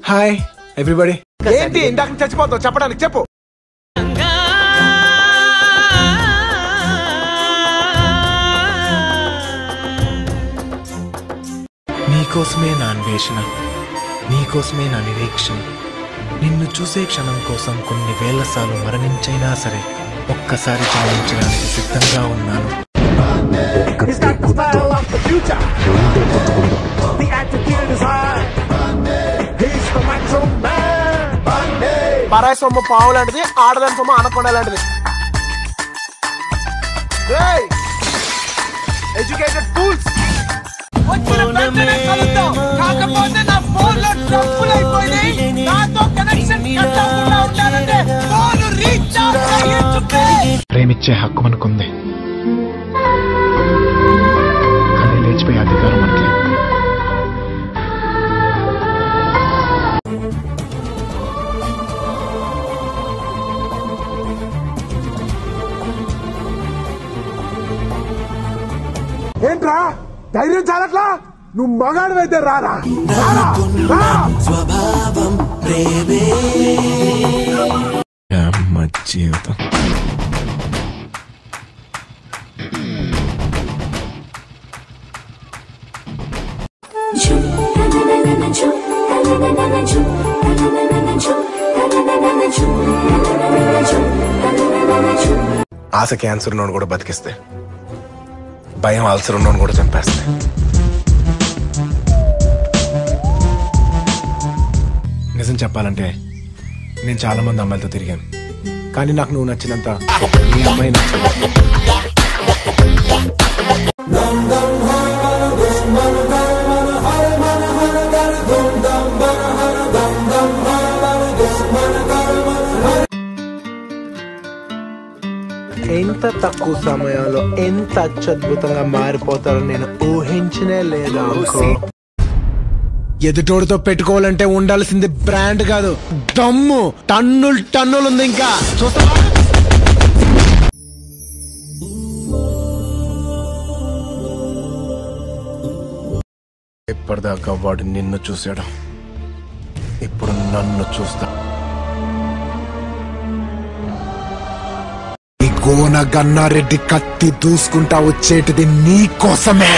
Hi everybody. ఏంటి ఇందాక చచ్చిపోతావు చెప్పడానికి చెప్పు. నీకోసమే నా అన్వేషణ, నీకోసమే నా నిరీక్షణ. నిన్ను చూసే క్షణం కోసం కొన్ని వేల సార్లు మరణించైనా సరే ఒక్కసారి జన్మించడానికి సిద్ధంగా ఉన్నాను. పరాయి సొమ్ము పావు లాంటిది, ఆడదాని సొమ్ము అనకొండ లాంటిది. Educated fools. ప్రేమిచ్చే హక్కు మనకుంది, కానీ లేచిపోయే అధికారం మనకి. ఏంట్రా ధైర్యం చాలట్లా? నువ్వు మగాడు అయితే రారా. జీవితం ఆశ క్యాన్సర్ ఉన్నోడు కూడా బతికిస్తే, భయం అల్సర్ ఉన్నోడు కూడా చంపేస్తే. నిజం చెప్పాలంటే నేను చాలా మంది అమ్మాయిలతో తిరిగాను, కానీ నాకు నువ్వు నచ్చినంత ఈ అమ్మాయి నచ్చదు. ఎంత తక్కువ సమయంలో ఎంత అత్యద్భుతంగా మారిపోతారో నేను ఊహించనే లేదా. ఎదుటోడితో పెట్టుకోవాలంటే ఉండాల్సింది బ్రాండ్ కాదు, దమ్ము. టన్నులు టన్నులు ఉంది. ఇంకా చూస్తా. ఇప్పటిదాకా వాడు నిన్ను చూశాడు, ఇప్పుడు నన్ను చూస్తా. ఈ గోన గన్నారెడ్డి కత్తి దూసుకుంటా వచ్చేటిది నీ కోసమే.